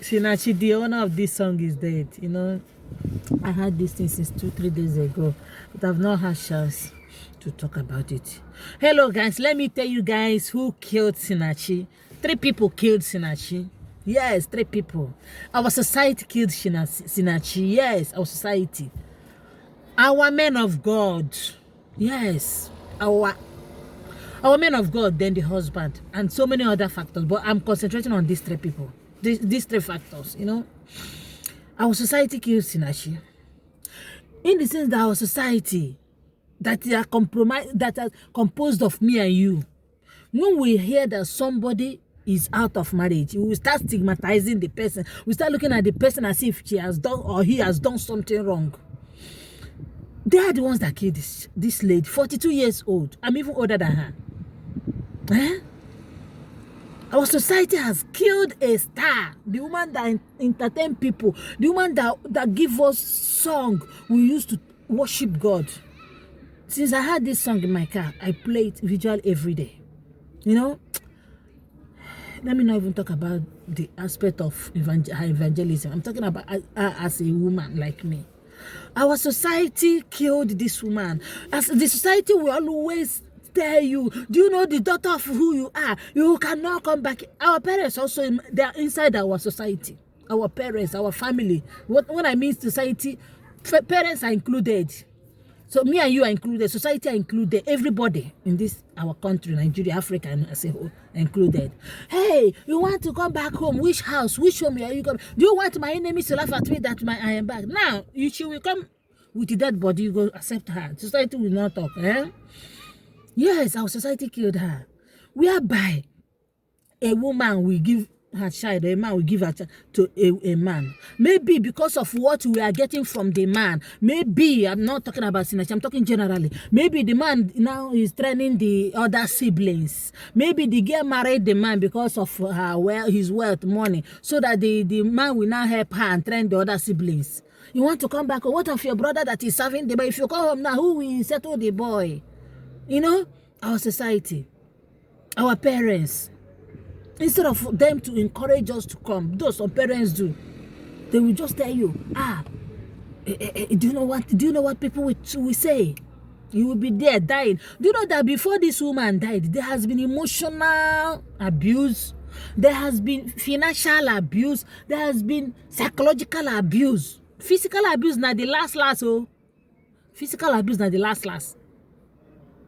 Sinachi, the owner of this song, is dead. You know, I heard this thing since 2-3 days ago, but I've not had chance to talk about it. Hello, guys. Let me tell you guys who killed Sinachi. 3 people killed Sinachi. Yes, 3 people. Our society killed Sinachi. Yes, our society. Our men of God. Yes, our men of God, then the husband, and so many other factors. But I'm concentrating on these 3 people. These 3 factors, you know. Our society kills Sinachi. In the sense that our society, that are composed of me and you, when we hear that somebody is out of marriage, we will start stigmatizing the person. We start looking at the person as if she has done or he has done something wrong. They are the ones that killed this lady, 42 years old. I'm even older than her. Eh? Our society has killed a star, the woman that entertain people, the woman that give us song we used to worship God. Since I had this song in my car, I play it visual every day. You know, let me not even talk about the aspect of evangelism. I'm talking about as a woman like me. Our society killed this woman. As the society will always tell you, do you know the daughter of who you are? You cannot come back. Our parents also, they are inside our society. Our parents, our family. When I mean society, parents are included. So me and you are included. Society are included. Everybody in this, our country, Nigeria, Africa, and as a whole, included. Hey, you want to come back home? Which house? Which home are you going? Do you want my enemies to laugh at me that I am back? Now, she will come with the dead body. You go accept her. Society will not talk. Eh? Yes, our society killed her. Whereby a woman will give her child, a man will give her child to a man. Maybe because of what we are getting from the man. Maybe, I'm not talking about Sinachi, I'm talking generally. Maybe the man now is training the other siblings. Maybe the girl married the man because of his wealth, money, so that the man will now help her and train the other siblings. You want to come back? Or what of your brother that is serving the boy? If you come home now, who will settle the boy? You know, our society, our parents, instead of them to encourage us to come, though some parents do, they will just tell you, do you know what people will say? You will be there dying. Do you know that before this woman died, there has been emotional abuse, there has been financial abuse, there has been psychological abuse, physical abuse now the last oh. Physical abuse now the last.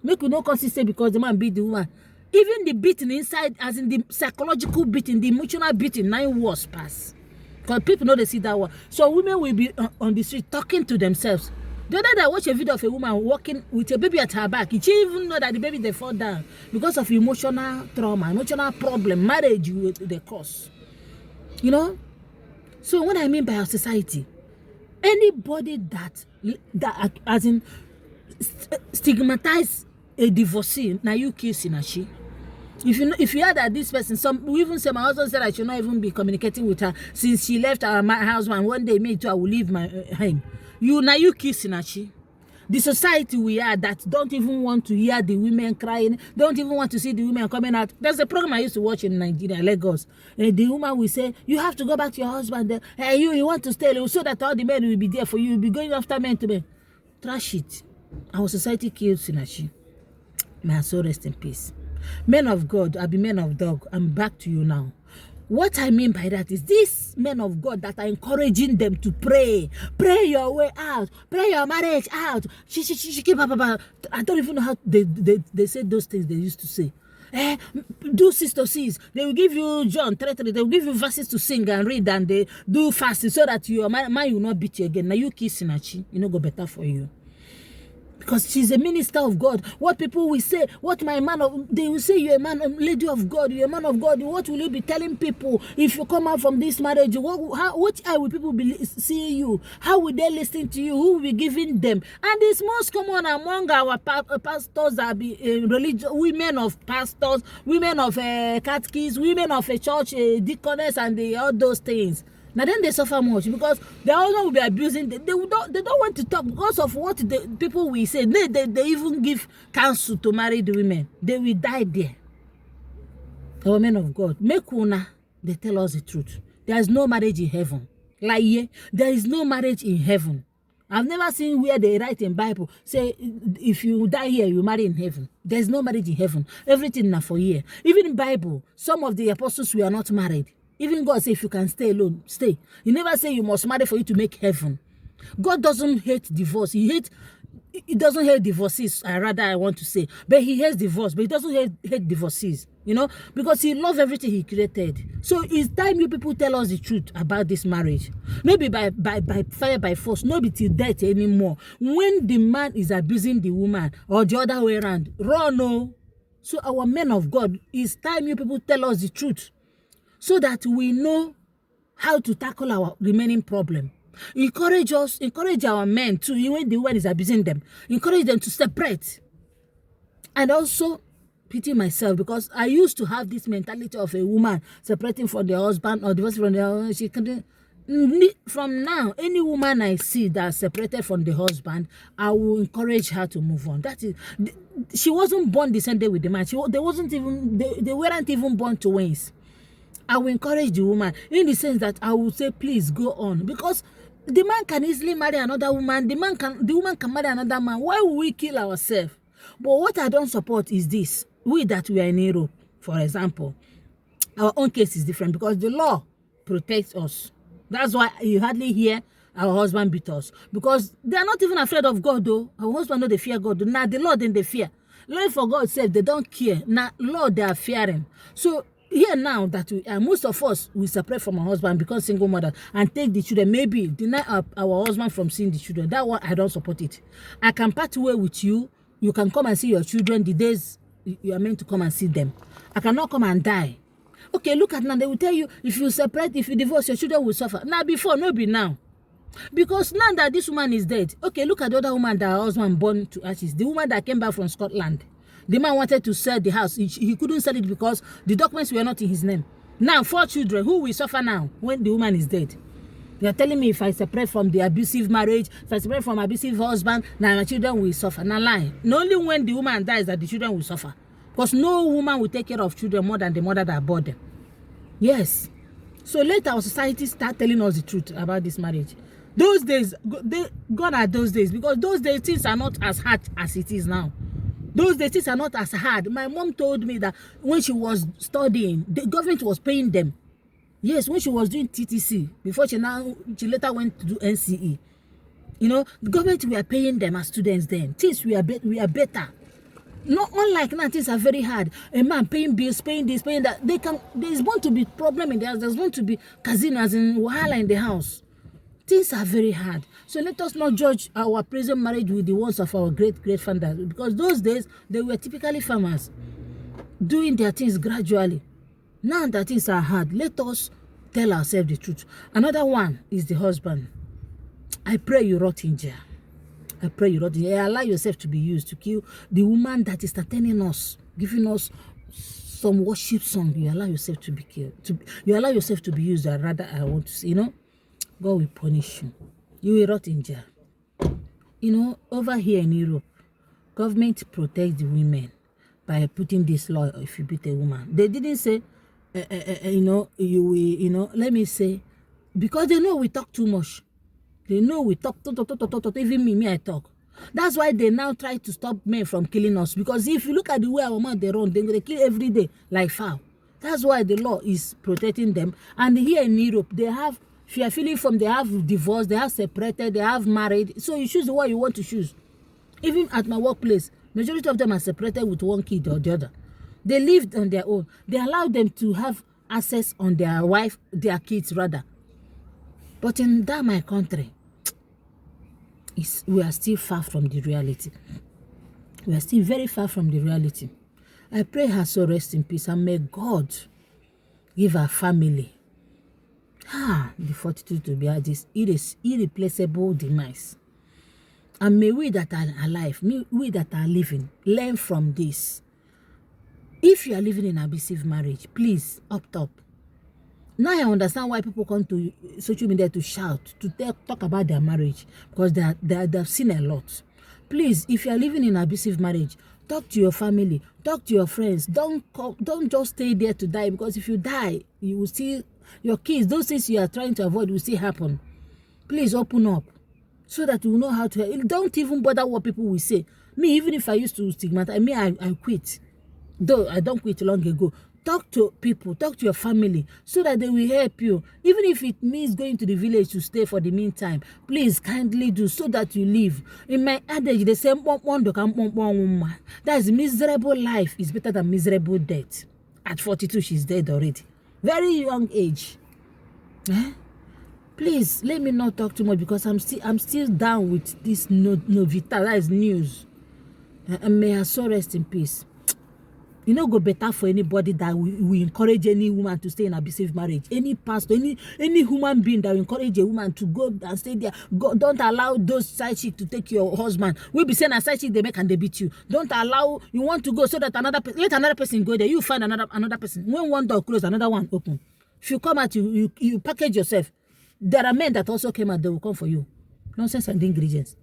Make you no consistent because the man beat the woman. Even the beating inside, as in the psychological beating, the emotional beating, 9 was pass. Because people know they see that one. So women will be on the street talking to themselves. The other day I watched a video of a woman walking with a baby at her back. She even know that the baby they fall down because of emotional trauma, emotional problem, marriage the cause. You know? So what I mean by our society, anybody that as in stigmatize a divorcee, now you kill Sinachi. If you hear that this person, we even say my husband said I should not even be communicating with her since she left my husband. One day, me too, I will leave my home. Now you kill Sinachi. The society we are that don't even want to hear the women crying, don't even want to see the women coming out. There's a program I used to watch in Nigeria, Lagos. The woman will say, you have to go back to your husband. Hey, you want to stay so that all the men will be there for you. You'll be going after men to men. Trash it. Our society kills Sinachi. May her soul rest in peace. Men of God, I'll be men of dog. I'm back to you now. What I mean by that is these men of God that are encouraging them to pray. Pray your way out. Pray your marriage out. I don't even know how they say those things they used to say. Do 6 to 6. They will give you John 3:3. They will give you verses to sing and read, and they do fasting so that your mind will not beat you again. Now you kiss Sinachi, you know, go better for you. Because she's a minister of God. What people will say, they will say you're a man, a lady of God, you're a man of God. What will you be telling people if you come out from this marriage? What eye will people be seeing you? How will they listen to you? Who will be giving them? And it's most common among our pastors that be religious, women of pastors, women of catechists, women of a church, deaconess, and all those things. Now then they suffer much because they also will be abusing. They don't want to talk because of what the people will say. They even give counsel to marry the women. They will die there. Our men of God, make una they tell us the truth. There is no marriage in heaven. Like, yeah, there is no marriage in heaven. I've never seen where they write in Bible, say, if you die here, you marry in heaven. There's no marriage in heaven. Everything now for here. Even in Bible, some of the apostles were not married. Even God say, if you can stay alone, stay. He never say you must marry for you to make heaven. God doesn't hate divorce. He doesn't hate divorces, I want to say. But he hates divorce, but he doesn't hate divorces, you know, because he loves everything he created. So it's time you people tell us the truth about this marriage. Maybe by fire, by force, not be till death anymore. When the man is abusing the woman or the other way around, run, no. So our men of God, it's time you people tell us the truth so that we know how to tackle our remaining problem. Encourage our men too, even when the woman is abusing them. Encourage them to separate. And also pity myself, because I used to have this mentality of a woman separating from their husband or divorcing from their husband. She couldn't. From now, any woman I see that separated from the husband, I will encourage her to move on. That is, she wasn't born the same day with the man. They weren't even born twins. I will encourage the woman in the sense that I will say, please go on, because the man can easily marry another woman. The woman can marry another man. Why will we kill ourselves? But what I don't support is this. We that we are in Europe, for example, our own case is different because the law protects us. That's why you hardly hear our husband beat us, because they are not even afraid of God though. Our husband know they fear God. Now the Lord then they fear. Lord, for God's sake, they don't care. Now Lord, they are fearing. So here now that most of us will separate from our husband, because single mother, and take the children, maybe deny our husband from seeing the children. That one I don't support it. I can part way with you. You can come and see your children the days you are meant to come and see them. I cannot come and die. Okay, look at now. They will tell you, if you separate, if you divorce, your children will suffer. Now before, no be now. Because now that this woman is dead, okay, look at the other woman that her husband burned to ashes. The woman that came back from Scotland. The man wanted to sell the house. He couldn't sell it because the documents were not in his name. Now, 4 children, who will suffer now when the woman is dead? You're telling me if I separate from the abusive marriage, if I separate from abusive husband, now my children will suffer. Now lie. Not only when the woman dies that the children will suffer. Because no woman will take care of children more than the mother that bore them. Yes. So let our society start telling us the truth about this marriage. Those days, gone are those days, because those days things are not as hard as it is now. Those days things are not as hard. My mom told me that when she was studying, the government was paying them. Yes, when she was doing TTC, before she later went to do NCE. You know, the government were paying them as students then. Things we are better. Not unlike now, things are very hard. A man paying bills, paying this, paying that. There's bound to be problem in the house. There's going to be casinos in wahala in the house. Things are very hard. So let us not judge our present marriage with the ones of our great fathers, because those days they were typically farmers doing their things gradually. Now that things are hard, let us tell ourselves the truth. Another one is the husband. I pray you rot in jail. I pray you rot in jail. Allow yourself to be used to kill the woman that is entertaining us, giving us some worship song. You allow yourself to be killed. You allow yourself to be used. I want to say, you know, God will punish you. You will rot in jail. You know, over here in Europe, government protects the women by putting this law. If you beat a woman, they didn't say, you know, you will, you know. Let me say, because they know we talk too much. They know we talk. Even me, I talk. That's why they now try to stop men from killing us. Because if you look at the way our man they run, they kill every day like fowl. That's why the law is protecting them. And here in Europe, they have. If you are feeling from, they have divorced, they have separated, they have married. So you choose the one you want to choose. Even at my workplace, majority of them are separated with one kid or the other. They lived on their own. They allow them to have access on their wife, their kids rather. But in that my country, we are still far from the reality. We are still very far from the reality. I pray her soul rest in peace, and may God give her family the fortitude to bear this irreplaceable demise. And may we that are alive, we that are living, learn from this. If you are living in abusive marriage, please up top. Now I understand why people come to social media to shout, to talk about their marriage, because they've seen a lot. Please, if you are living in abusive marriage, Talk to your family. Talk to your friends. Don't just stay there to die, because if you die, you will see your kids. Those things you are trying to avoid will still happen. Please open up so that you know how to help. Don't even bother what people will say. Me, even if I used to stigmatize me, I quit. Though I don't quit long ago. Talk to people, talk to your family, so that they will help you. Even if it means going to the village to stay for the meantime, please kindly do, so that you live. In my adage, they say, that is miserable life is better than miserable death. At 42, she's dead already. Very young age. Please let me not talk too much, because I'm still down with this novita, that is news. And may her soul rest in peace. You know, go better for anybody that will encourage any woman to stay in abusive marriage. Any pastor, any human being that will encourage a woman to go and stay there. Don't allow those side chicks to take your husband. We'll be saying a side chick they make and they beat you. Don't allow, you want to go so that let another person go there. You find another person. When one door closed, another one open. If you come out, you package yourself. There are men that also came out, they will come for you. Nonsense and ingredients.